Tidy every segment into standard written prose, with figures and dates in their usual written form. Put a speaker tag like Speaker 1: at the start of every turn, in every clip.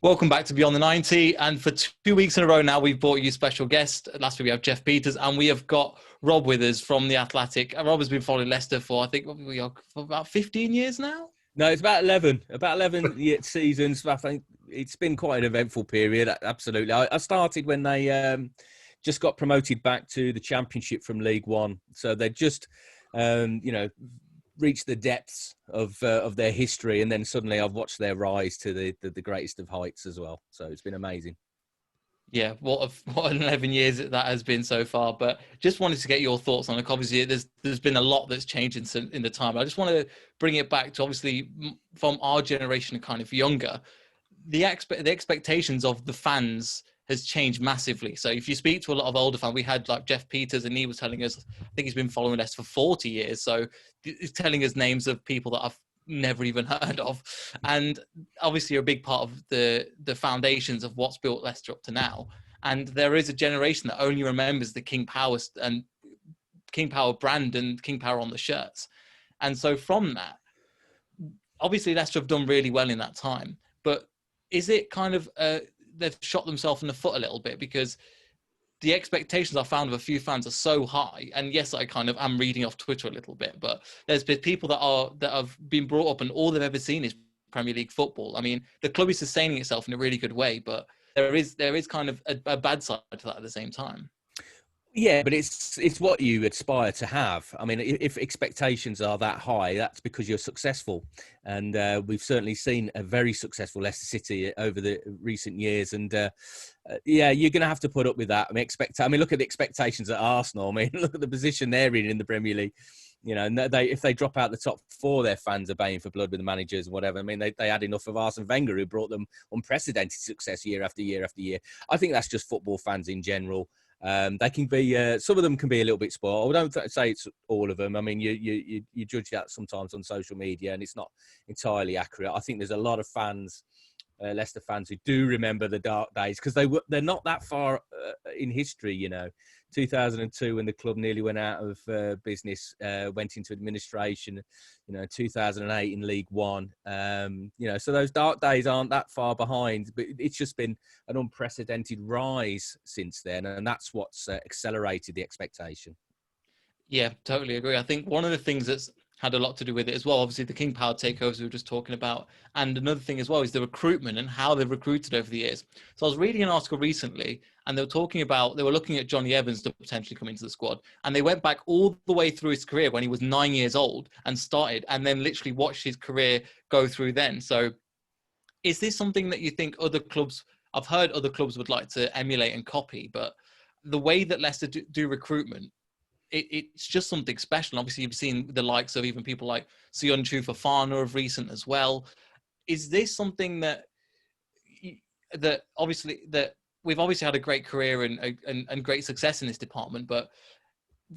Speaker 1: Welcome back to Beyond the 90. And for 2 weeks in a row now, we've brought you a special guest. Last week we have Jeff Peters, and we have got Rob with us from The Athletic. And Rob has been following Leicester for, I think, we are for about 15 years now.
Speaker 2: No, it's about 11 seasons. I think it's been quite an eventful period. Absolutely. I started when they just got promoted back to the Championship from League One. So they just, reached the depths of their history. And then suddenly I've watched their rise to the greatest of heights as well. So it's been amazing.
Speaker 1: Yeah, what an 11 years that has been so far. But just wanted to get your thoughts on it. Obviously, there's been a lot that's changed in the time. I just want to bring it back to, obviously, from our generation and kind of younger, the expectations of the fans has changed massively. So if you speak to a lot of older fans, we had like Jeff Peters, and he was telling us, I think he's been following us for 40 years. So he's telling us names of people that I've never even heard of, and obviously are a big part of the foundations of what's built Leicester up to now. And there is a generation that only remembers the King Power and King Power brand and King Power on the shirts. And so from that, obviously Leicester have done really well in that time, but is it kind of they've shot themselves in the foot a little bit, because the expectations I found of a few fans are so high. And yes, I kind of am reading off Twitter a little bit, but there's been people that have been brought up and all they've ever seen is Premier League football. I mean, the club is sustaining itself in a really good way, but there is kind of a bad side to that at the same time.
Speaker 2: Yeah, but it's what you aspire to have. I mean, if expectations are that high, that's because you're successful, and we've certainly seen a very successful Leicester City over the recent years. And yeah, you're going to have to put up with that. I mean, look at the expectations at Arsenal. I mean, look at the position they're in the Premier League. You know, and if they drop out the top four, their fans are baying for blood with the managers and whatever. I mean, they had enough of Arsene Wenger, who brought them unprecedented success year after year after year. I think that's just football fans in general. They can be some of them can be a little bit spoiled. I don't say it's all of them. I mean, you judge that sometimes on social media, and it's not entirely accurate. I think there's a lot of fans, Leicester fans, who do remember the dark days, because they're not that far in history. You know, 2002 when the club nearly went out of business, went into administration. You know, 2008 in League One. So those dark days aren't that far behind, but it's just been an unprecedented rise since then, and that's what's accelerated the expectation.
Speaker 1: Yeah, totally agree. I think one of the things that's had a lot to do with it as well, obviously the King Power takeovers we were just talking about, and another thing as well is the recruitment and how they've recruited over the years. So I was reading an article recently, and they were looking at Johnny Evans to potentially come into the squad, and they went back all the way through his career when he was 9 years old and started, and then literally watched his career go through then. So is this something that you think other clubs, I've heard other clubs would like to emulate and copy, but the way that Leicester do recruitment, it's just something special. Obviously, you've seen the likes of even people like Sionchu Fofana of recent as well. Is this something that we've obviously had a great career and great success in this department, but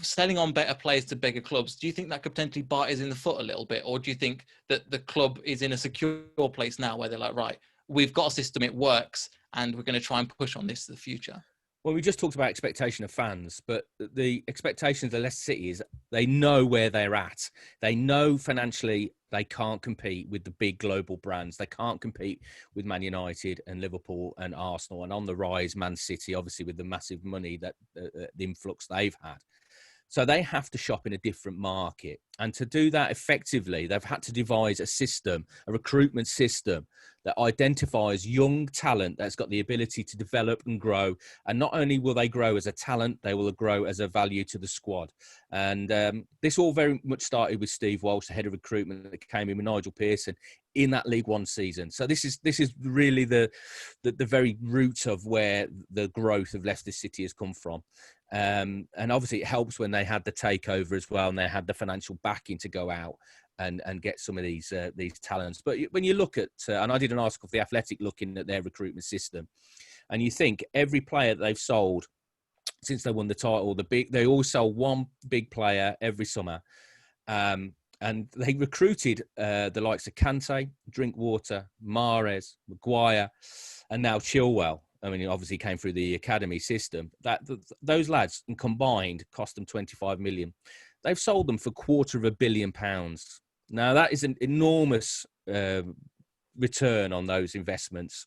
Speaker 1: selling on better players to bigger clubs, do you think that could potentially bite us in the foot a little bit? Or do you think that the club is in a secure place now where they're like, right, we've got a system, it works, and we're going to try and push on this to the future?
Speaker 2: Well, we just talked about expectation of fans, but the expectations of Leicester City is they know where they're at. They know financially they can't compete with the big global brands. They can't compete with Man United and Liverpool and Arsenal, and on the rise, Man City, obviously with the massive money that the influx they've had. So they have to shop in a different market. And to do that effectively, they've had to devise a system, a recruitment system that identifies young talent that's got the ability to develop and grow. And not only will they grow as a talent, they will grow as a value to the squad. And this all very much started with Steve Walsh, the head of recruitment, that came in with Nigel Pearson in that League One season. So this is really the very root of where the growth of Leicester City has come from. And obviously it helps when they had the takeover as well, and they had the financial backing to go out and get some of these talents. But when you look at, and I did an article for The Athletic looking at their recruitment system, and you think every player that they've sold since they won the title, they always sell one big player every summer. And they recruited the likes of Kante, Drinkwater, Mahrez, Maguire, and now Chilwell. I mean, obviously came through the academy system. Those lads combined cost them 25 million. They've sold them for £250 million. Now that is an enormous return on those investments.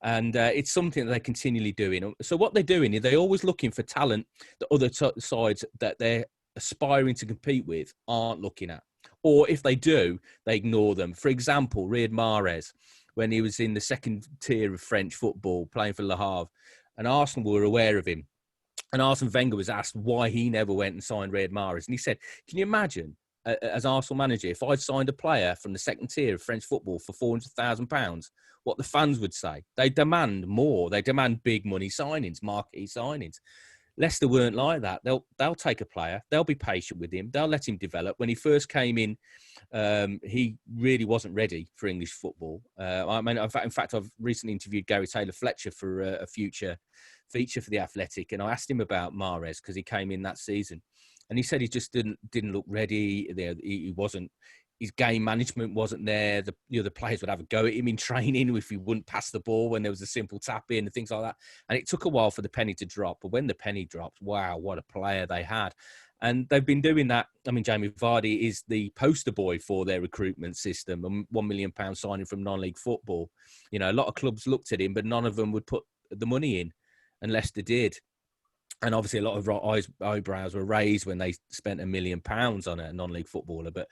Speaker 2: And it's something that they're continually doing. So what they're doing is they're always looking for talent that other sides that they're aspiring to compete with aren't looking at. Or if they do, they ignore them. For example, Riyad Mahrez, when he was in the second tier of French football, playing for Le Havre, and Arsenal were aware of him. And Arsene Wenger was asked why he never went and signed Riyad Mahrez. And he said, can you imagine, as Arsenal manager, if I'd signed a player from the second tier of French football for £400,000, what the fans would say? They demand more. They demand big money signings, marquee signings. Leicester weren't like that. They'll take a player. They'll be patient with him. They'll let him develop. When he first came in, he really wasn't ready for English football. I mean, in fact, I've recently interviewed Gary Taylor-Fletcher for a future feature for The Athletic, and I asked him about Mahrez because he came in that season, and he said he just didn't look ready. He wasn't. His game management wasn't there. The players would have a go at him in training if he wouldn't pass the ball when there was a simple tap in and things like that. And it took a while for the penny to drop. But when the penny dropped, wow, what a player they had. And they've been doing that. I mean, Jamie Vardy is the poster boy for their recruitment system. A £1 million signing from non-league football. You know, a lot of clubs looked at him, but none of them would put the money in, and Leicester did. And obviously a lot of eyebrows were raised when they spent £1 million on a non-league footballer. But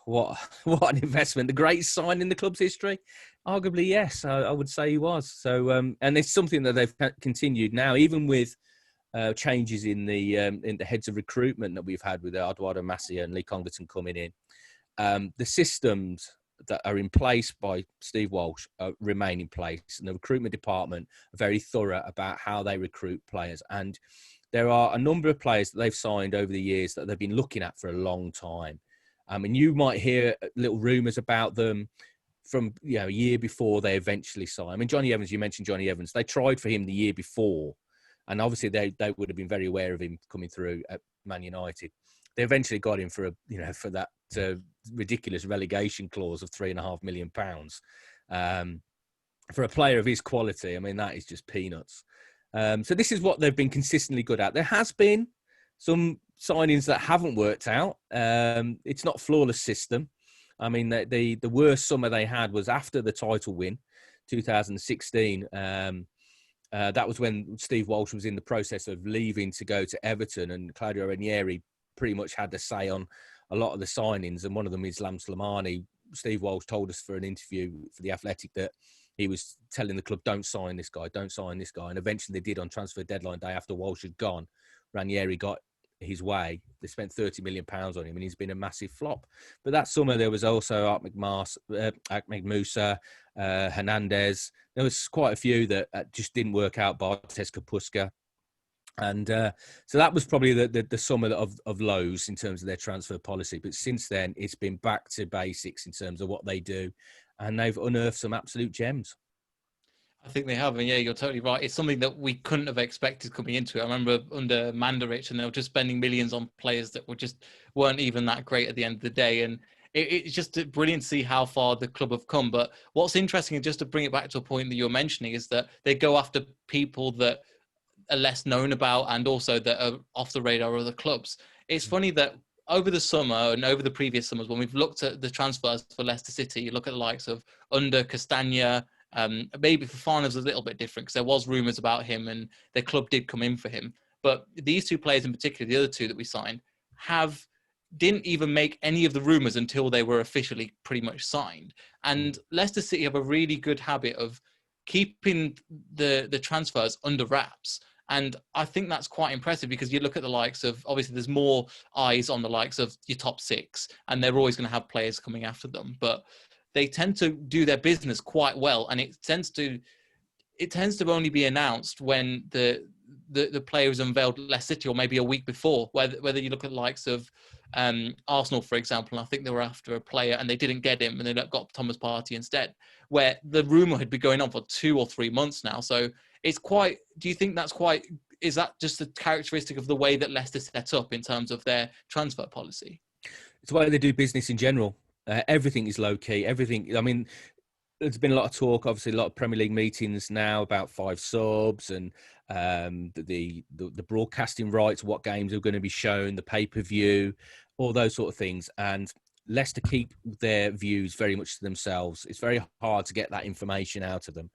Speaker 2: what an investment. The greatest sign in the club's history? Arguably, yes, I would say he was. So, and it's something that they've continued now, even with changes in the heads of recruitment that we've had with Eduardo Macia and Lee Congleton coming in. The systems that are in place by Steve Walsh remain in place, and the recruitment department are very thorough about how they recruit players. And there are a number of players that they've signed over the years that they've been looking at for a long time. And you might hear little rumours about them from a year before they eventually sign. I mean, Johnny Evans, you mentioned Johnny Evans. They tried for him the year before, and obviously they would have been very aware of him coming through at Man United. They eventually got him for that ridiculous relegation clause of £3.5 million. For a player of his quality, I mean, that is just peanuts. So this is what they've been consistently good at. There has been some signings that haven't worked out. It's not a flawless system. I mean, the worst summer they had was after the title win, 2016. That was when Steve Walsh was in the process of leaving to go to Everton, and Claudio Ranieri pretty much had to say on a lot of the signings, and one of them is Lam Slimani. Steve Walsh told us for an interview for The Athletic that he was telling the club, don't sign this guy, don't sign this guy. And eventually they did on transfer deadline day after Walsh had gone. Ranieri got his way. They spent £30 million on him, and he's been a massive flop. But that summer there was also Ahmed Musa, Hernandez. There was quite a few that just didn't work out. Bartes Kapuska. And so that was probably the summer of lows in terms of their transfer policy. But since then, it's been back to basics in terms of what they do. And they've unearthed some absolute gems.
Speaker 1: I think they have. And yeah, you're totally right. It's something that we couldn't have expected coming into it. I remember under Mandarich, and they were just spending millions on players that weren't even that great at the end of the day. And it's just brilliant to see how far the club have come. But what's interesting, and just to bring it back to a point that you're mentioning, is that they go after people that are less known about and also that are off the radar of other clubs. It's funny that over the summer and over the previous summers, when we've looked at the transfers for Leicester City, you look at the likes of under Castagna, maybe Fofana's a little bit different because there was rumours about him and their club did come in for him. But these two players in particular, the other two that we signed, didn't even make any of the rumours until they were officially pretty much signed. And Leicester City have a really good habit of keeping the transfers under wraps. And I think that's quite impressive because you look at the likes of, obviously there's more eyes on the likes of your top six, and they're always going to have players coming after them. But they tend to do their business quite well, and it tends to only be announced when the player is unveiled at Leicester City, or maybe a week before. Whether you look at the likes of Arsenal, for example, and I think they were after a player and they didn't get him, and they got Thomas Partey instead, where the rumor had been going on for 2 or 3 months now. So it's quite. Do you think that's quite? Is that just a characteristic of the way that Leicester set up in terms of their transfer policy?
Speaker 2: It's the way they do business in general. Everything is low key. Everything. I mean, there's been a lot of talk, obviously, a lot of Premier League meetings now about 5 subs and the broadcasting rights, what games are going to be shown, the pay-per-view, all those sort of things. And Leicester keep their views very much to themselves. It's very hard to get that information out of them.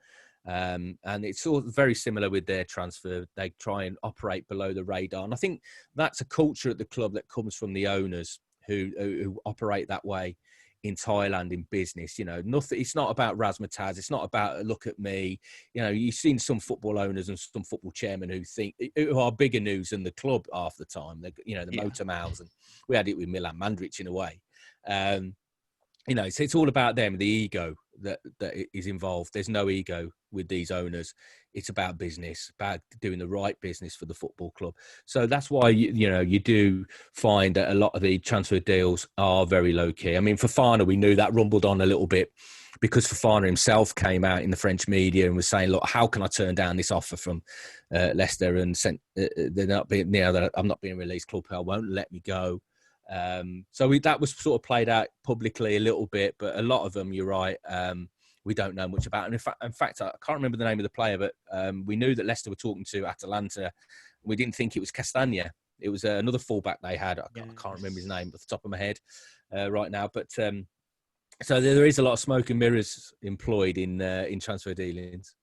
Speaker 2: And it's all very similar with their transfer. They try and operate below the radar. And I think that's a culture at the club that comes from the owners who operate that way in Thailand in business. You know, nothing. It's not about razzmatazz. It's not about look at me. You know, you've seen some football owners and some football chairmen who are bigger news than the club half the time. The motor mouths, and we had it with Milan Mandrić in a way. You know, so it's all about them, the ego that is involved. There's no ego with these owners. It's about business, about doing the right business for the football club. So that's why, you do find that a lot of the transfer deals are very low key. I mean, Fofana, we knew that rumbled on a little bit because Fofana himself came out in the French media and was saying, look, how can I turn down this offer from Leicester and they're not being, that I'm not being released, club won't let me go. That was sort of played out publicly a little bit, but a lot of them, you're right, we don't know much about. And in fact, I can't remember the name of the player, but we knew that Leicester were talking to Atalanta. We didn't think it was Castagna. It was another fullback they had. I can't remember his name off the top of my head right now. But so there is a lot of smoke and mirrors employed in transfer dealings.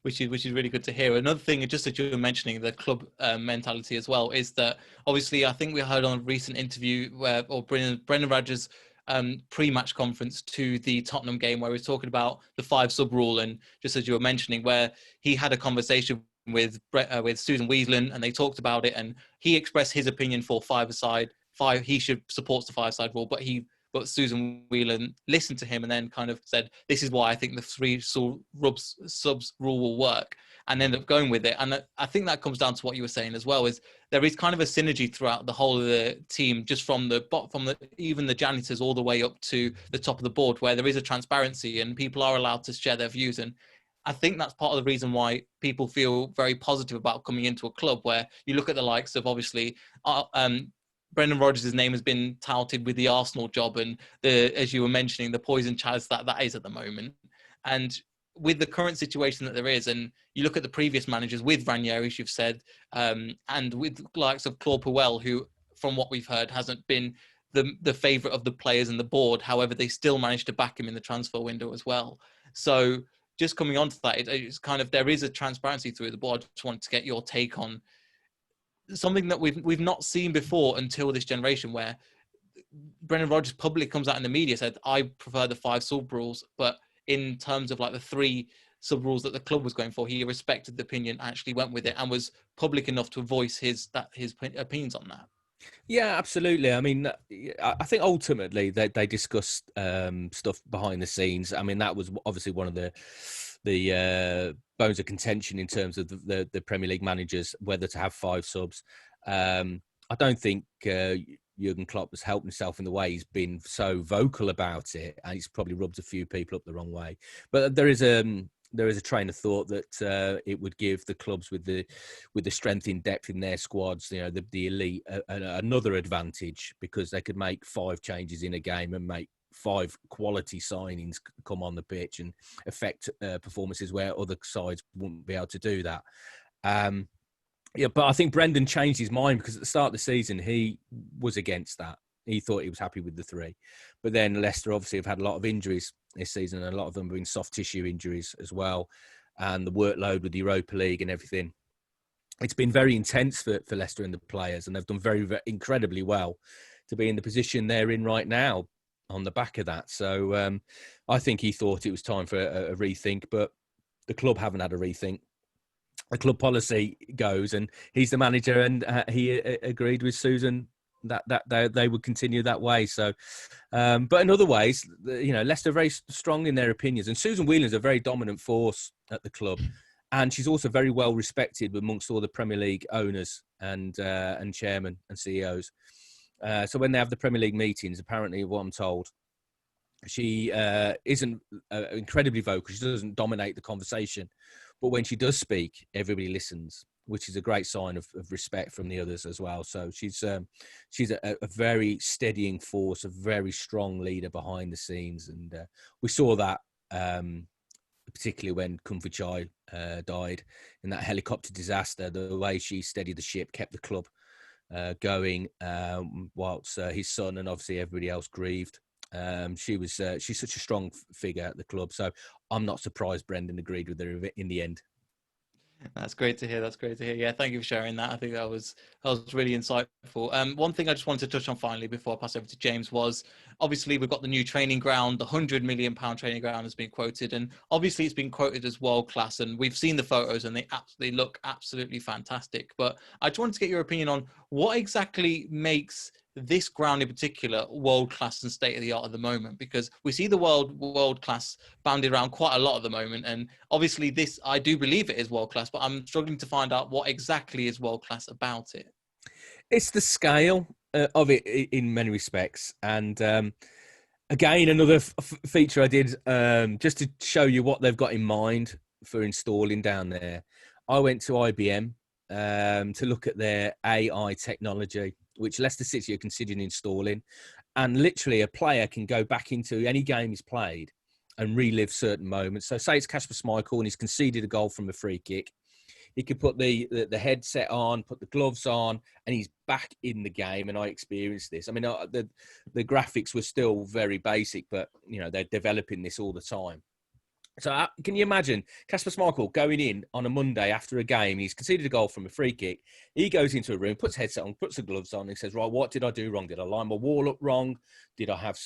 Speaker 1: Which is really good to hear. Another thing, just that you were mentioning, the club mentality as well, is that obviously I think we heard on a recent interview Brendan Rodgers' pre-match conference to the Tottenham game where he was talking about the 5 sub rule, and just as you were mentioning, where he had a conversation with Susan Whelan and they talked about it, and he expressed his opinion for 5-a-side. He should support the 5-a-side rule, but Susan Whelan listened to him and then kind of said, this is why I think the 3 subs rule will work, and ended up going with it. And I think that comes down to what you were saying as well, is there is kind of a synergy throughout the whole of the team, just from even the janitors all the way up to the top of the board, where there is a transparency and people are allowed to share their views. And I think that's part of the reason why people feel very positive about coming into a club where you look at the likes of, obviously, Brendan Rodgers' name has been touted with the Arsenal job, and as you were mentioning, the poison chalice that is at the moment. And with the current situation that there is, and you look at the previous managers with Ranieri, as you've said, and with likes of Claude Puel, who, from what we've heard, hasn't been the favourite of the players and the board. However, they still managed to back him in the transfer window as well. So just coming on to that, it's kind of, there is a transparency through the board. I just wanted to get your take on something that we've not seen before until this generation, where Brendan Rodgers publicly comes out in the media, said, I prefer the 5 sub rules, but in terms of like the 3 sub rules that the club was going for, he respected the opinion, actually went with it, and was public enough to voice his opinions on that.
Speaker 2: Yeah, absolutely. I mean, I think ultimately they discussed stuff behind the scenes. I mean, that was obviously one of the bones of contention in terms of the Premier League managers, whether to have 5 subs. I don't think Jurgen Klopp has helped himself in the way he's been so vocal about it, and he's probably rubbed a few people up the wrong way. But there is a train of thought that it would give the clubs with the strength in depth in their squads, the elite, another advantage, because they could make 5 changes in a game and make 5 quality signings come on the pitch and affect performances where other sides wouldn't be able to do that. But I think Brendan changed his mind, because at the start of the season, he was against that. He thought he was happy with the 3. But then Leicester obviously have had a lot of injuries this season, and a lot of them have been soft tissue injuries as well. And the workload with the Europa League and everything, it's been very intense for Leicester and the players, and they've done very, very incredibly well to be in the position they're in right now on the back of that. So I think he thought it was time for a rethink, but the club haven't had a rethink. The club policy goes, and he's the manager, and he agreed with Susan that they would continue that way. So, but in other ways, Leicester are very strong in their opinions, and Susan Whelan's a very dominant force at the club, and she's also very well respected amongst all the Premier League owners and chairmen and CEOs. So when they have the Premier League meetings, apparently, what I'm told, she isn't incredibly vocal. She doesn't dominate the conversation, but when she does speak, everybody listens, which is a great sign of respect from the others as well. So she's a very steadying force, a very strong leader behind the scenes. And we saw that particularly when Kung Fu Chai died in that helicopter disaster. The way she steadied the ship, kept the club going, whilst his son and obviously everybody else grieved. She's such a strong figure at the club, so I'm not surprised Brendan agreed with her in the end.
Speaker 1: That's great to hear. That's great to hear. Yeah, thank you for sharing that. I think that was really insightful. One thing I just wanted to touch on finally before I pass over to James was obviously we've got the new training ground. The £100 million training ground has been quoted, and obviously it's been quoted as world class. And we've seen the photos, and they look absolutely fantastic. But I just wanted to get your opinion on what exactly makes this ground in particular world class and state of the art at the moment, because we see the world class bounded around quite a lot at the moment, and obviously this, I do believe it is world class, but I'm struggling to find out what exactly is world class about it.
Speaker 2: It's the scale of it in many respects, and again, another feature I did just to show you what they've got in mind for installing down there. I went to IBM to look at their AI technology, which Leicester City are considering installing. And literally a player can go back into any game he's played and relive certain moments. So say it's Kasper Schmeichel and he's conceded a goal from a free kick. He could put the headset on, put the gloves on, and he's back in the game. And I experienced this. I mean, the graphics were still very basic, but, you know, they're developing this all the time. So can you imagine Kasper Schmeichel going in on a Monday after a game? He's conceded a goal from a free kick. He goes into a room, puts a headset on, puts the gloves on, and says, right, what did I do wrong? Did I line my wall up wrong? Did I have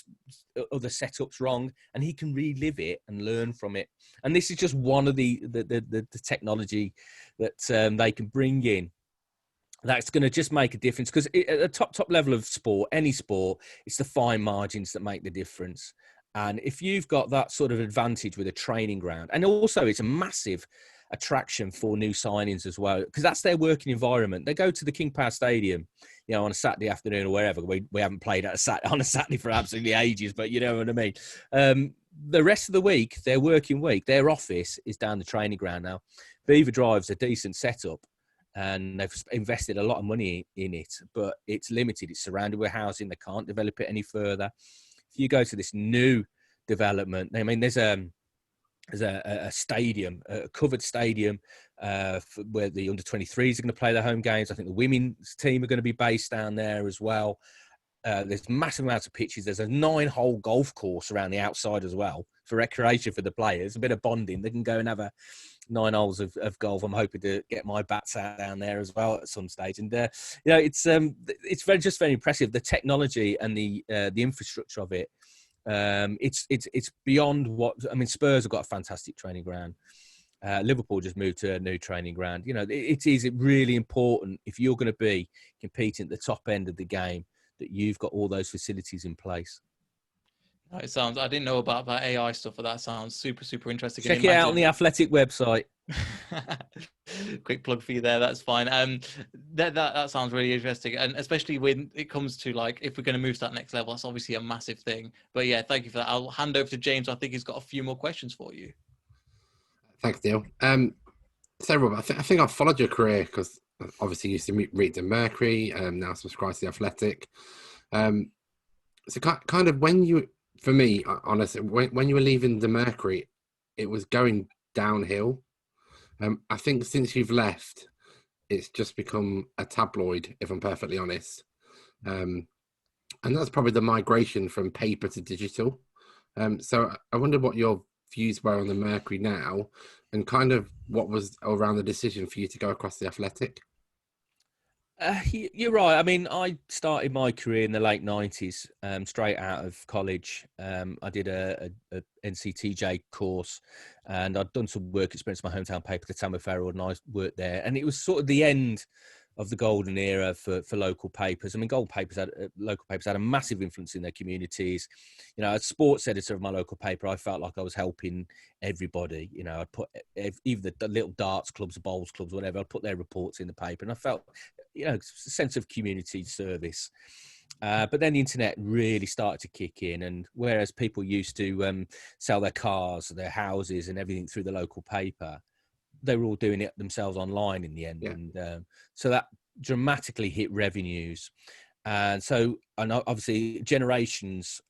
Speaker 2: other setups wrong? And he can relive it and learn from it. And this is just one of the technology that they can bring in. That's going to just make a difference, because at the top level of sport, any sport, it's the fine margins that make the difference. And if you've got that sort of advantage with a training ground, and also it's a massive attraction for new signings as well, because that's their working environment. They go to the King Power Stadium, you know, on a Saturday afternoon or wherever. We haven't played on a Saturday for absolutely ages, but you know what I mean. The rest of the week, their working week, their office is down the training ground now. Beaver Drive's a decent setup, and they've invested a lot of money in it, but it's limited. It's surrounded with housing. They can't develop it any further. If you go to this new development, I mean, there's a stadium, a covered stadium, where the under-23s are going to play their home games. I think the women's team are going to be based down there as well. There's massive amounts of pitches. There's a 9-hole golf course around the outside as well for recreation for the players. A bit of bonding. They can go and have 9 holes of golf. I'm hoping to get my bats out down there as well at some stage. And you know, it's very impressive. The technology and the infrastructure of it. It's beyond what, I mean, Spurs have got a fantastic training ground. Liverpool just moved to a new training ground. You know, it is really important, if you're going to be competing at the top end of the game, that you've got all those facilities in place.
Speaker 1: It sounds, I didn't know about that AI stuff, but that sounds super interesting.
Speaker 2: Check it out on the Athletic website.
Speaker 1: Quick plug for you there. That's fine. That sounds really interesting, and especially when it comes to, like, if we're going to move to that next level, that's obviously a massive thing. But yeah, thank you for that. I'll hand over to James. I think he's got a few more questions for you.
Speaker 3: Thanks, Neil. So Rob, I think I've followed your career because obviously you used to read the Mercury, now subscribe to the Athletic. So kind of when you, for me, honestly, when you were leaving the Mercury, it was going downhill. I think since you've left, it's just become a tabloid, if I'm perfectly honest. And that's probably the migration from paper to digital. So I wondered what your views were on the Mercury now, and kind of what was around the decision for you to go across the Athletic.
Speaker 2: You're right. I mean, I started my career in the late 90s, straight out of college. I did a NCTJ course, and I'd done some work experience in my hometown paper, the Tamworth Herald, and I worked there. And it was sort of the end of the golden era for local papers. I mean, local papers had a massive influence in their communities. You know, as sports editor of my local paper, I felt like I was helping everybody. You know, I'd put even the little darts clubs, bowls clubs, whatever, I'd put their reports in the paper, and I felt, you know, a sense of community service. But then the internet really started to kick in, and whereas people used to sell their cars, their houses and everything through the local paper, they were all doing it themselves online in the end. Yeah. And so that dramatically hit revenues. And so, and obviously generations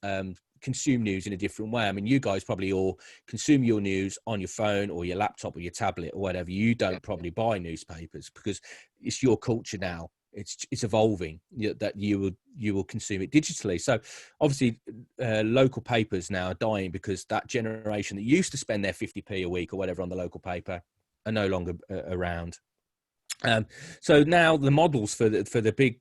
Speaker 2: consume news in a different way. I mean, you guys probably all consume your news on your phone or your laptop or your tablet or whatever. You don't probably buy newspapers because it's your culture now. it's evolving, that you will consume it digitally. So obviously local papers now are dying because that generation that used to spend their 50p a week or whatever on the local paper are no longer around. So now the models for the big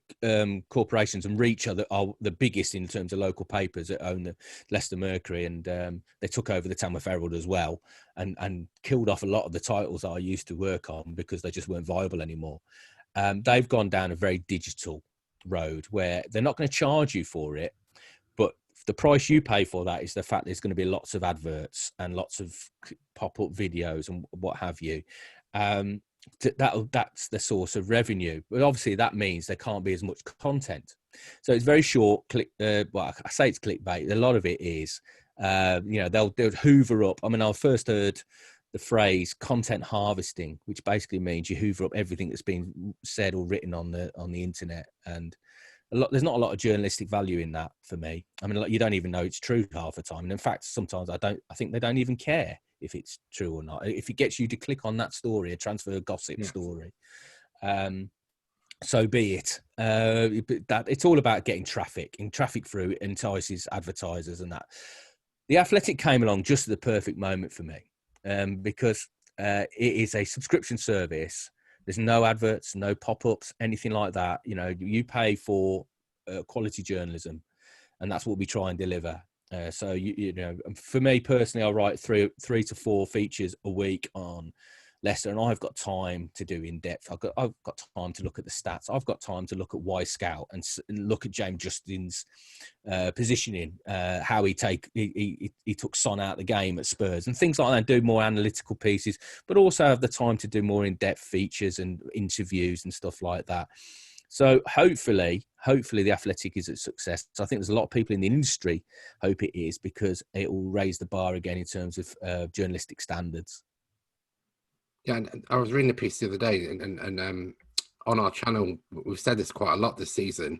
Speaker 2: corporations, and Reach are the biggest in terms of local papers that own the Leicester Mercury, and they took over the Tamworth Herald as well, and killed off a lot of the titles that I used to work on because they just weren't viable anymore. They've gone down a very digital road where they're not going to charge you for it, but the price you pay for that is the fact there's going to be lots of adverts and lots of pop-up videos and what have you. That's the source of revenue, but obviously that means there can't be as much content. So it's very short. Well, I say it's clickbait. A lot of it is, they'll hoover up. I mean, I first heard the phrase content harvesting, which basically means you hoover up everything that's been said or written on the internet, and there's not a lot of journalistic value in that for me. I mean, you don't even know it's true half the time, and in fact, sometimes I think they don't even care if it's true or not. If it gets you to click on that story, a transfer gossip story, so be it. That it's all about getting traffic, and traffic through entices advertisers, and that. The Athletic came along just at the perfect moment for me, because it is a subscription service. There's no adverts, no pop-ups, anything like that. You pay for quality journalism, and that's what we try and deliver. So for me personally, I write three to four features a week on Leicester, and I've got time to do in depth. I've got time to look at the stats. I've got time to look at Y Scout and look at James Justin's positioning, how he took Son out of the game at Spurs and things like that. Do more analytical pieces, but also have the time to do more in depth features and interviews and stuff like that. So hopefully the Athletic is a success. So I think there's a lot of people in the industry hope it is, because it will raise the bar again in terms of journalistic standards.
Speaker 3: Yeah, and I was reading a piece the other day, and on our channel, we've said this quite a lot this season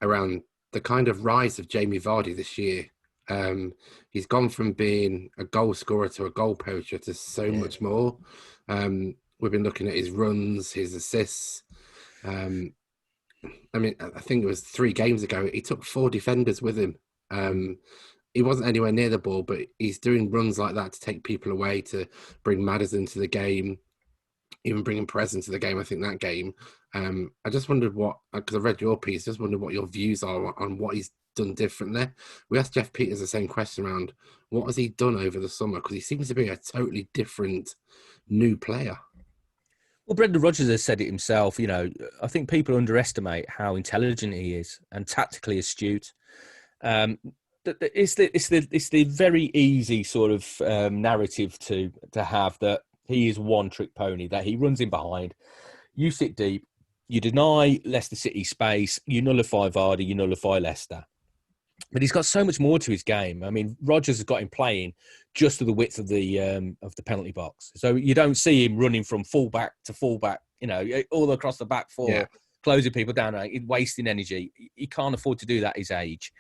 Speaker 3: around the kind of rise of Jamie Vardy this year. He's gone from being a goal scorer to a goal poacher to so much more. We've been looking at his runs, his assists. I mean, I think it was 3 games ago, he took 4 defenders with him. He wasn't anywhere near the ball, but he's doing runs like that to take people away, to bring Maddison to the game, even bringing Perez into the game. I think that game. I just wondered because I read your piece, just wondered what your views are on what he's done different there. We asked Jeff Peters the same question around what has he done over the summer, because he seems to be a totally different new player.
Speaker 2: Well, Brendan Rodgers has said it himself. I think people underestimate how intelligent he is and tactically astute. It's the very easy sort of narrative to have that he is one trick pony, that he runs in behind. You sit deep, you deny Leicester City space, you nullify Vardy, you nullify Leicester. But he's got so much more to his game. I mean, Rodgers has got him playing just to the width of the penalty box. So you don't see him running from fullback to fullback, all across the back four, closing people down, wasting energy. He can't afford to do that at his age.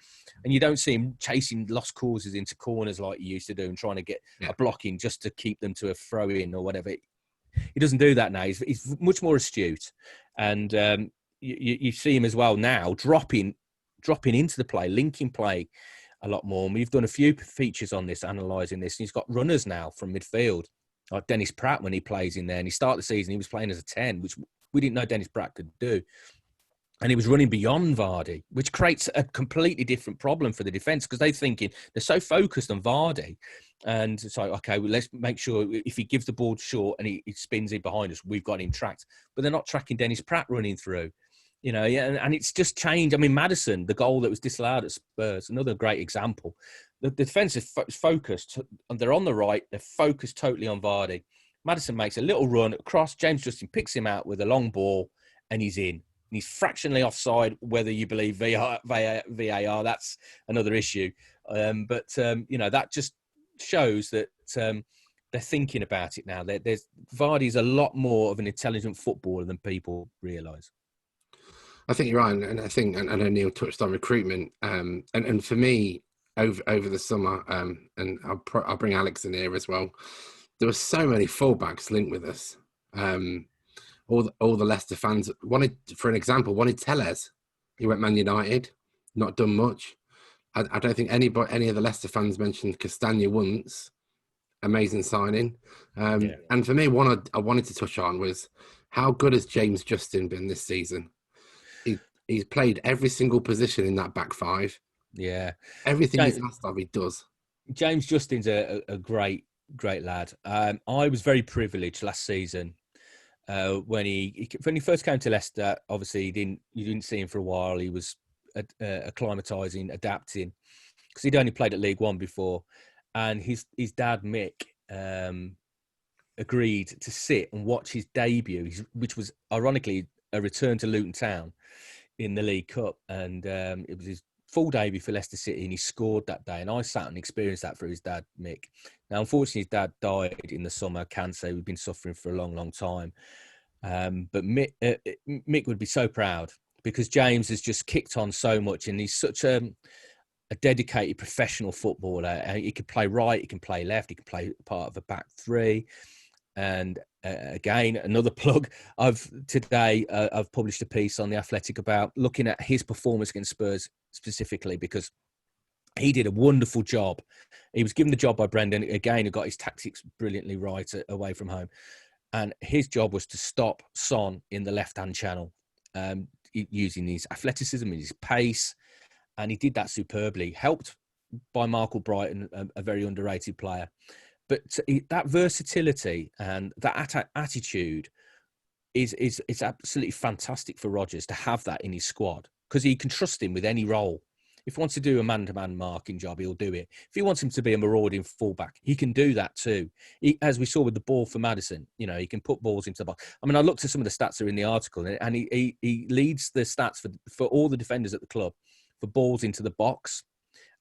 Speaker 2: And you don't see him chasing lost causes into corners like he used to do and trying to get a block in just to keep them to a throw-in or whatever. He doesn't do that now. He's much more astute. And you see him as well now dropping into the play, linking play a lot more. And we've done a few features on this, analysing this. And he's got runners now from midfield, like Dennis Pratt when he plays in there. And he started the season, he was playing as a 10, which we didn't know Dennis Pratt could do. And he was running beyond Vardy, which creates a completely different problem for the defence, because they're so focused on Vardy. And it's like, okay, well, let's make sure if he gives the ball short and he spins in behind us, we've got him tracked. But they're not tracking Dennis Pratt running through. And it's just changed. I mean, Maddison, the goal that was disallowed at Spurs, another great example. The defence is focused, and they're on the right. They're focused totally on Vardy. Maddison makes a little run across. James Justin picks him out with a long ball, and he's in. And he's fractionally offside, whether you believe VAR, that's another issue. That just shows that they're thinking about it now. Vardy's a lot more of an intelligent footballer than people realise.
Speaker 3: I think you're right, and I think, and I know Neil touched on recruitment, and for me over the summer, and I'll bring Alex in here as well. There were so many fullbacks linked with us. all the Leicester fans wanted, for an example, wanted Tellez. He went Man United, not done much. I don't think any of the Leicester fans mentioned Castagna once. Amazing signing. And for me, one I wanted to touch on was how good has James Justin been this season? He's played every single position in that back five.
Speaker 2: Yeah.
Speaker 3: Everything he's asked of, he does. James
Speaker 2: Justin's a great lad. I was very privileged last season when he first came to Leicester. Obviously, you didn't see him for a while. He was acclimatising, adapting, because he'd only played at League One before. And his dad, Mick, agreed to sit and watch his debut, which was ironically a return to Luton Town in the League Cup. And it was his full debut for Leicester City, and he scored that day. And I sat and experienced that for his dad, Mick. Now, unfortunately, his dad died in the summer, cancer. We've been suffering for a long, long time. But Mick would be so proud, because James has just kicked on so much, and he's such a dedicated professional footballer. He can play right, he can play left, he can play part of a back three. And again, another plug. I've published a piece on The Athletic about looking at his performance against Spurs specifically, because he did a wonderful job. He was given the job by Brendan, again, who got his tactics brilliantly right away from home. And his job was to stop Son in the left-hand channel, using his athleticism and his pace. And he did that superbly, helped by Mark Brighton, a very underrated player. But that versatility and that attitude is absolutely fantastic for Rodgers to have that in his squad, because he can trust him with any role. If he wants to do a man-to-man marking job, he'll do it. If he wants him to be a marauding fullback, he can do that too. As we saw with the ball for Maddison, he can put balls into the box. I mean, I looked at some of the stats that are in the article, and he leads the stats for all the defenders at the club for balls into the box.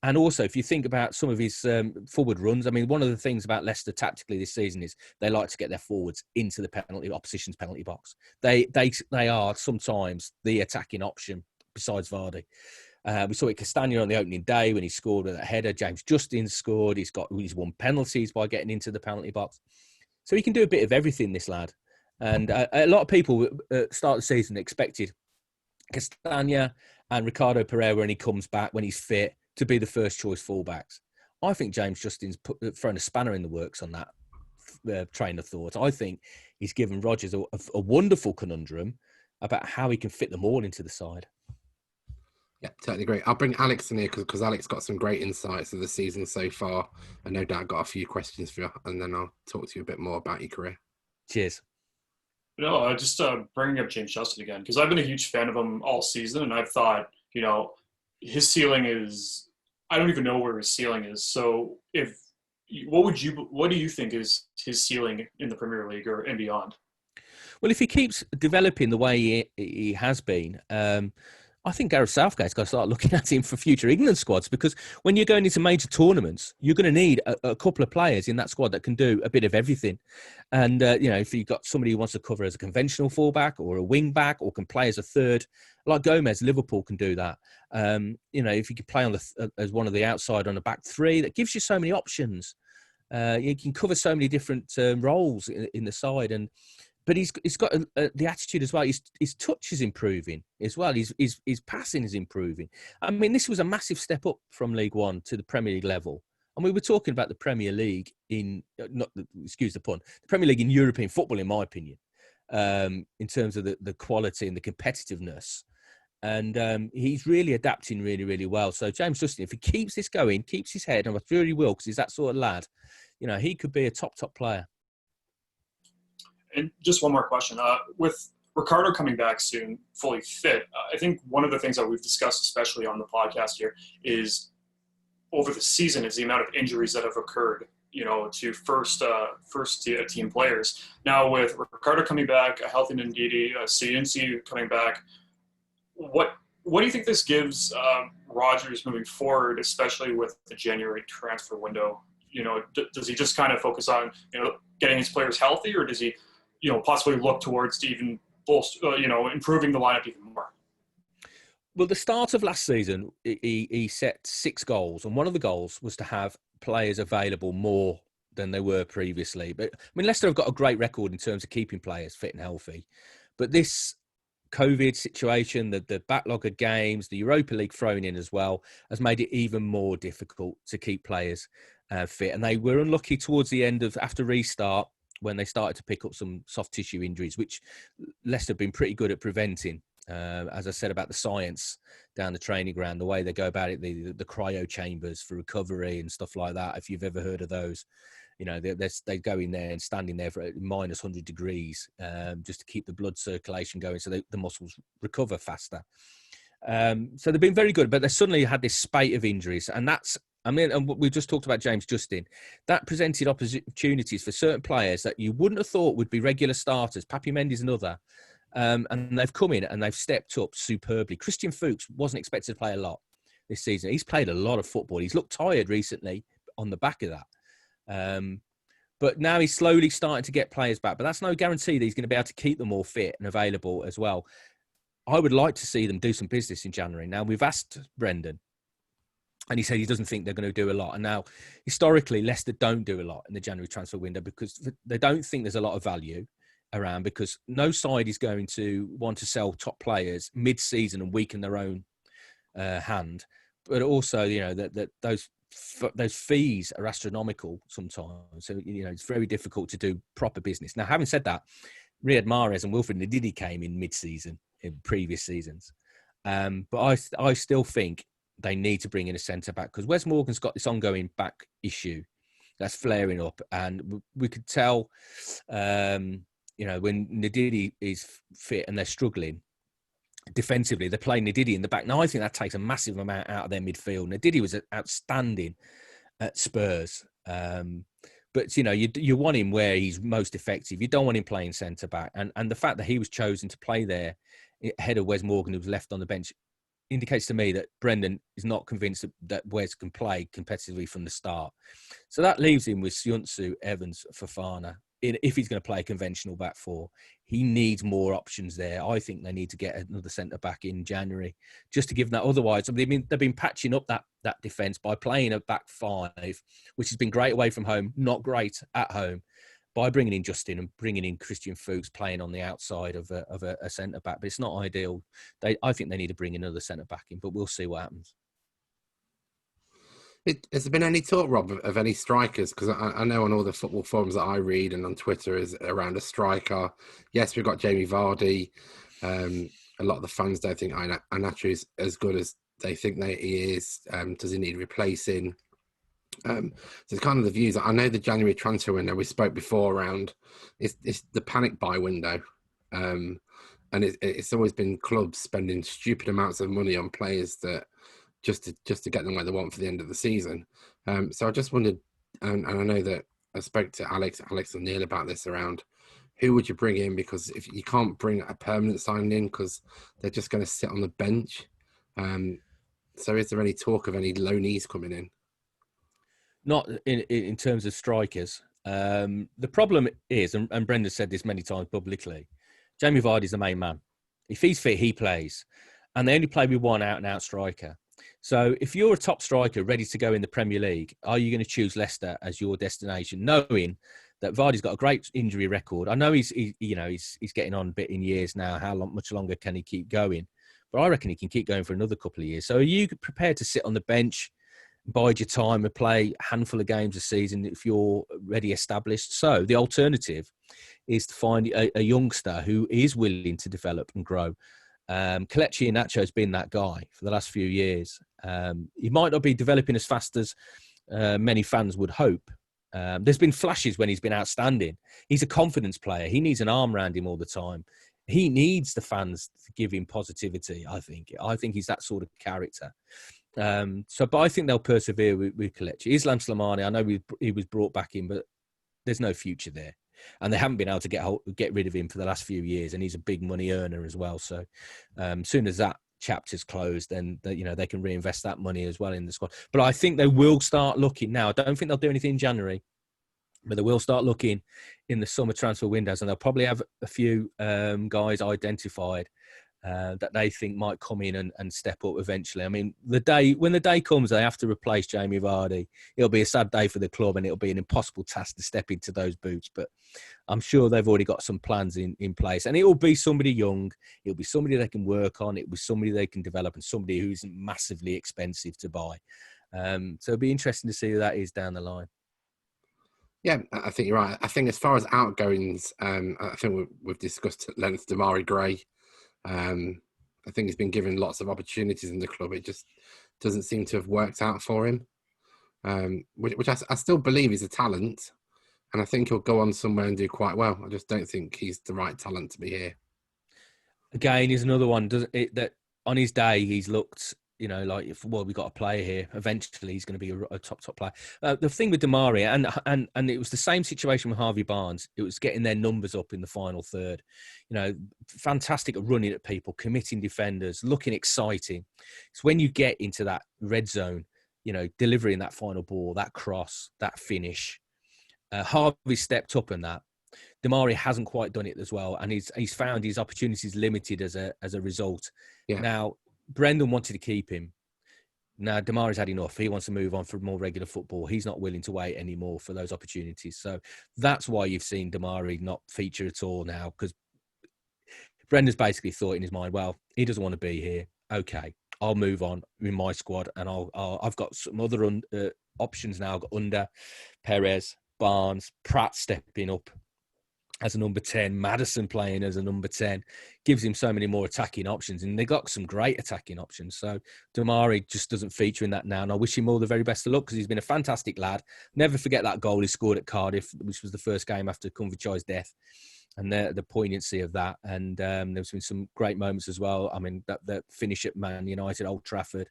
Speaker 2: And also, if you think about some of his forward runs, I mean, one of the things about Leicester tactically this season is they like to get their forwards into the opposition's penalty box. They are sometimes the attacking option besides Vardy. We saw it Castagna on the opening day when he scored with a header. James Justin scored. He's won penalties by getting into the penalty box. So he can do a bit of everything, this lad. And a lot of people start the season expected Castagna and Ricardo Pereira, when he comes back, when he's fit, to be the first choice fullbacks. I think James Justin's thrown a spanner in the works on that train of thought. I think he's given Rodgers a wonderful conundrum about how he can fit them all into the side.
Speaker 3: Yeah, totally agree. I'll bring Alex in here because Alex got some great insights of the season so far. And no doubt got a few questions for you, and then I'll talk to you a bit more about your career.
Speaker 2: Cheers.
Speaker 4: No, just bringing up James Justin again, because I've been a huge fan of him all season, and I've thought, his ceiling is, I don't even know where his ceiling is. So what do you think is his ceiling in the Premier League and beyond?
Speaker 2: Well, if he keeps developing the way he has been, I think Gareth Southgate's got to start looking at him for future England squads, because when you're going into major tournaments, you're going to need a couple of players in that squad that can do a bit of everything. And, if you've got somebody who wants to cover as a conventional fullback or a wing back or can play as a third, like Gomez, Liverpool can do that. If you could play as one of the outside on a back three, that gives you so many options. You can cover so many different roles in the side. But he's got the attitude as well. His touch is improving as well. His passing is improving. I mean, this was a massive step up from League One to the Premier League level. And we were talking about the Premier League excuse the pun, the Premier League in European football, in my opinion, in terms of the quality and the competitiveness. And he's really adapting really, really well. So James Justin, if he keeps this going, keeps his head, and I'm sure he will, because he's that sort of lad, he could be a top player.
Speaker 4: And just one more question. With Ricardo coming back soon, fully fit, I think one of the things that we've discussed, especially on the podcast here, is over the season is the amount of injuries that have occurred, to first team players. Now with Ricardo coming back, a healthy Ndidi, CNC coming back, what do you think this gives Rodgers moving forward, especially with the January transfer window? Does he just kind of focus on getting his players healthy, or does he possibly look towards even improving the lineup even more?
Speaker 2: Well, the start of last season, he set 6 goals, and one of the goals was to have players available more than they were previously. But I mean, Leicester have got a great record in terms of keeping players fit and healthy. But this COVID situation, the backlog of games, the Europa League thrown in as well, has made it even more difficult to keep players fit. And they were unlucky towards the end of after restart when they started to pick up some soft tissue injuries, which Leicester have been pretty good at preventing. As I said about the science down the training ground, the way they go about it, the cryo chambers for recovery and stuff like that. If you've ever heard of those, you know, they go in there and standing there for minus 100 degrees just to keep the blood circulation going so the muscles recover faster. So they've been very good, but they suddenly had this spate of injuries. And and we just talked about James Justin. That presented opportunities for certain players that you wouldn't have thought would be regular starters. Papi Mendy's another. And they've come in and they've stepped up superbly. Christian Fuchs wasn't expected to play a lot this season. He's played a lot of football. He's looked tired recently on the back of that. But now he's slowly starting to get players back. But that's no guarantee that he's going to be able to keep them all fit and available as well. I would like to see them do some business in January. Now, we've asked Brendan, and he said he doesn't think they're going to do a lot. And now, historically, Leicester don't do a lot in the January transfer window because they don't think there's a lot of value around, because no side is going to want to sell top players mid-season and weaken their own hand. But also, you know, that those fees are astronomical sometimes. So, you know, it's very difficult to do proper business. Now, having said that, Riyad Mahrez and Wilfred Ndidi came in mid-season in previous seasons. But I still think they need to bring in a centre-back, because Wes Morgan's got this ongoing back issue that's flaring up. And we could tell, you know, when Ndidi is fit and they're struggling defensively, they're playing Ndidi in the back. Now, I think that takes a massive amount out of their midfield. Ndidi was outstanding at Spurs. But, you know, you want him where he's most effective. You don't want him playing centre-back. And the fact that he was chosen to play there ahead of Wes Morgan, who was left on the bench, indicates to me that Brendan is not convinced that Wes can play competitively from the start. So that leaves him with Sionsu, Evans, Fofana. If he's going to play a conventional back four, he needs more options there. I think they need to get another centre-back in January just to give them that. Otherwise, they've been patching up that defence by playing a back five, which has been great away from home, not great at home, by bringing in Justin and bringing in Christian Fuchs playing on the outside of a centre-back. But it's not ideal. I think they need to bring another centre-back in, but we'll see what happens.
Speaker 3: Has there been any talk, Rob, of any strikers? Because I know on all the football forums that I read and on Twitter is around a striker. Yes, we've got Jamie Vardy. A lot of the fans don't think Iheanacho is as good as they think he is. Does he need replacing? So it's kind of the views. I know the January transfer window we spoke before around. It's the panic buy window. And it's always been clubs spending stupid amounts of money on players that just to get them where they want for the end of the season. So I just wondered, and I know that I spoke to Alex and Neil about this around who would you bring in, because if you can't bring a permanent signing in because they're just going to sit on the bench. So is there any talk of any loanees coming in?
Speaker 2: Not in terms of strikers. The problem is, and Brendan said this many times publicly, Jamie Vardy's the main man. If he's fit, he plays. And they only play with one out-and-out striker. So if you're a top striker ready to go in the Premier League, are you going to choose Leicester as your destination, knowing that Vardy's got a great injury record? I know he's getting on a bit in years now. How much longer can he keep going? But I reckon he can keep going for another couple of years. So are you prepared to sit on the bench, bide your time and play a handful of games a season if you're already established? So the alternative is to find a youngster who is willing to develop and grow. Kelechi Iheanacho has been that guy for the last few years. He might not be developing as fast as many fans would hope. There's been flashes when he's been outstanding. He's a confidence player. He needs an arm around him all the time. He needs the fans to give him positivity, I think. I think he's that sort of character. But I think they'll persevere with Kelechi. Islam Slimani, I know he was brought back in, but there's no future there. And they haven't been able to get rid of him for the last few years, and he's a big money earner as well. So, soon as that chapter's closed, then they can reinvest that money as well in the squad. But I think they will start looking now. I don't think they'll do anything in January, but they will start looking in the summer transfer windows, and they'll probably have a few guys identified that they think might come in and step up eventually. I mean, when the day comes, they have to replace Jamie Vardy. It'll be a sad day for the club, and it'll be an impossible task to step into those boots. But I'm sure they've already got some plans in place, and it'll be somebody young. It'll be somebody they can work on. It'll be somebody they can develop, and somebody who isn't massively expensive to buy. So it'll be interesting to see who that is down the line.
Speaker 3: Yeah, I think you're right. I think as far as outgoings, I think we've discussed at length Demarai Gray. I think he's been given lots of opportunities in the club. It just doesn't seem to have worked out for him, which I still believe is a talent, and I think he'll go on somewhere and do quite well. I just don't think he's the right talent to be here.
Speaker 2: Again, he's another one that on his day he's looked, like, we've got a player here. Eventually, he's going to be a top player. The thing with Demarai, and it was the same situation with Harvey Barnes. It was getting their numbers up in the final third. Fantastic at running at people, committing defenders, looking exciting. It's when you get into that red zone, delivering that final ball, that cross, that finish. Harvey stepped up in that. Demarai hasn't quite done it as well, and he's found his opportunities limited as a result. Yeah. Now, Brendan wanted to keep him. Now, Demarai's had enough. He wants to move on for more regular football. He's not willing to wait anymore for those opportunities. So that's why you've seen Demarai not feature at all now, because Brendan's basically thought in his mind, well, he doesn't want to be here. Okay, I'll move on in my squad, and I've got some other options now. I've got Under, Perez, Barnes, Pratt stepping up as a number 10, Maddison playing as a number 10, gives him so many more attacking options, and they got some great attacking options. So Demarai just doesn't feature in that now, and I wish him all the very best of luck, because he's been a fantastic lad. Never forget that goal he scored at Cardiff, which was the first game after Cumberchai's death, and the poignancy of that. And there's been some great moments as well. I mean, that finish at Man United, Old Trafford.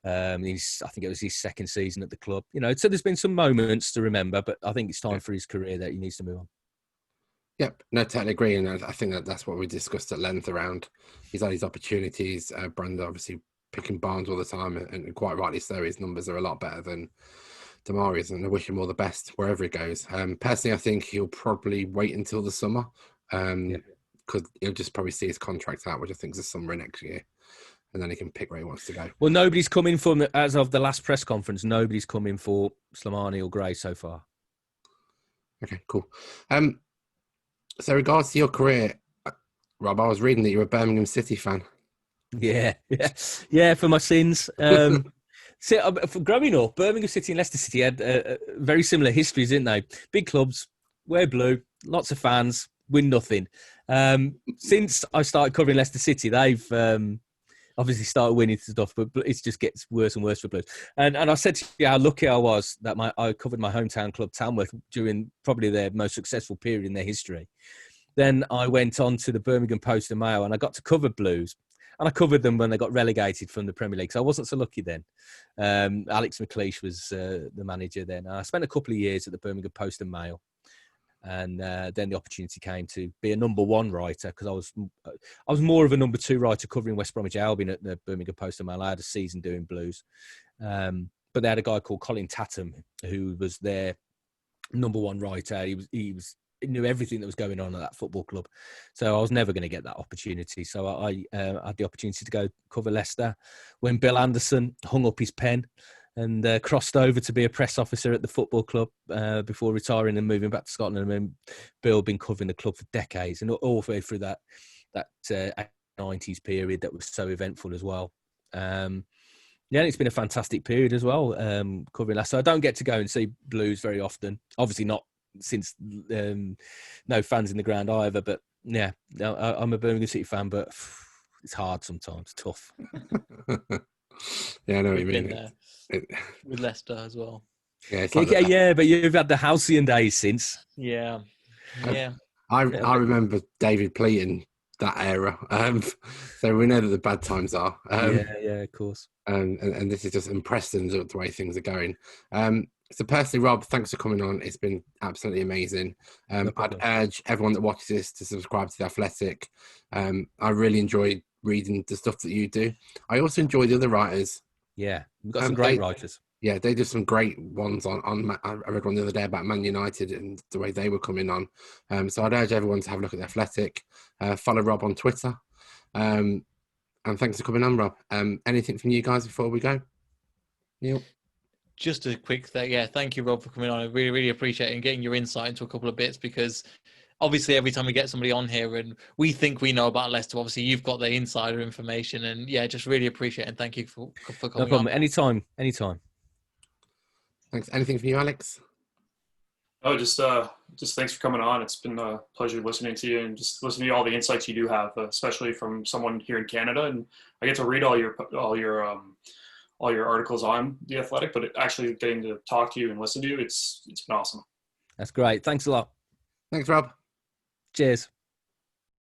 Speaker 2: I think it was his second season at the club. So there's been some moments to remember, but I think it's time for his career that he needs to move on.
Speaker 3: Yep, no, totally agree, and I think that's what we discussed at length around. He's had his opportunities. Brenda obviously picking Barnes all the time, and quite rightly so. His numbers are a lot better than Demarai's, and I wish him all the best wherever he goes. Personally, I think he'll probably wait until the summer, because he'll just probably see his contract out, which I think is the summer next year, and then he can pick where he wants to go.
Speaker 2: Well, nobody's coming from, as of the last press conference, nobody's coming for Slimani or Gray so far.
Speaker 3: Okay, cool. So regards to your career, Rob, I was reading that you're a Birmingham City fan.
Speaker 2: Yeah, for my sins. For growing up, Birmingham City and Leicester City had very similar histories, didn't they? Big clubs, wear blue, lots of fans, win nothing. Since I started covering Leicester City, they've obviously started winning stuff, but it just gets worse and worse for Blues. And I said to you how lucky I was that I covered my hometown club, Tamworth, during probably their most successful period in their history. Then I went on to the Birmingham Post and Mail, and I got to cover Blues. And I covered them when they got relegated from the Premier League, so I wasn't so lucky then. Alex McLeish was the manager then. I spent a couple of years at the Birmingham Post and Mail. And then the opportunity came to be a number one writer, because I was more of a number two writer covering West Bromwich Albion at the Birmingham Post and Mail. I had a season doing Blues, but they had a guy called Colin Tatham who was their number one writer. He knew everything that was going on at that football club, so I was never going to get that opportunity. So I had the opportunity to go cover Leicester when Bill Anderson hung up his pen and crossed over to be a press officer at the football club before retiring and moving back to Scotland. And then Bill had been covering the club for decades, and all the way through that 90s period that was so eventful as well. And it's been a fantastic period as well, covering that. So I don't get to go and see Blues very often. Obviously not since no fans in the ground either. But yeah, I'm a Birmingham City fan, but it's hard sometimes, tough.
Speaker 3: Yeah, I know what you mean.
Speaker 1: With Leicester as well.
Speaker 3: Yeah,
Speaker 2: but you've had the halcyon days since.
Speaker 1: Yeah.
Speaker 3: I remember David Pleaton, that era. So we know that the bad times are.
Speaker 2: Of course.
Speaker 3: And this is just unprecedented the way things are going. So personally, Rob, thanks for coming on. It's been absolutely amazing. I'd urge everyone that watches this to subscribe to The Athletic. I really enjoyed reading the stuff that you do. I also enjoy the other writers.
Speaker 2: Yeah, we've got some great writers.
Speaker 3: Yeah, they do some great ones on. I read one the other day about Man United and the way they were coming on. So I'd urge everyone to have a look at The Athletic. Follow Rob on Twitter. And thanks for coming on, Rob. Anything from you guys before we go? Neil?
Speaker 1: Just a quick thing. Yeah, thank you, Rob, for coming on. I really, really appreciate it and getting your insight into a couple of bits, because obviously every time we get somebody on here and we think we know about Leicester, obviously you've got the insider information, and yeah, just really appreciate it. And thank you for coming
Speaker 2: No problem.
Speaker 1: on.
Speaker 2: Anytime.
Speaker 3: Thanks. Anything from you, Alex?
Speaker 4: Oh, just thanks for coming on. It's been a pleasure listening to you and just listening to all the insights you do have, especially from someone here in Canada. And I get to read all your articles on The Athletic, but actually getting to talk to you and listen to you, it's been awesome.
Speaker 2: That's great. Thanks a lot.
Speaker 3: Thanks, Rob.
Speaker 2: Cheers.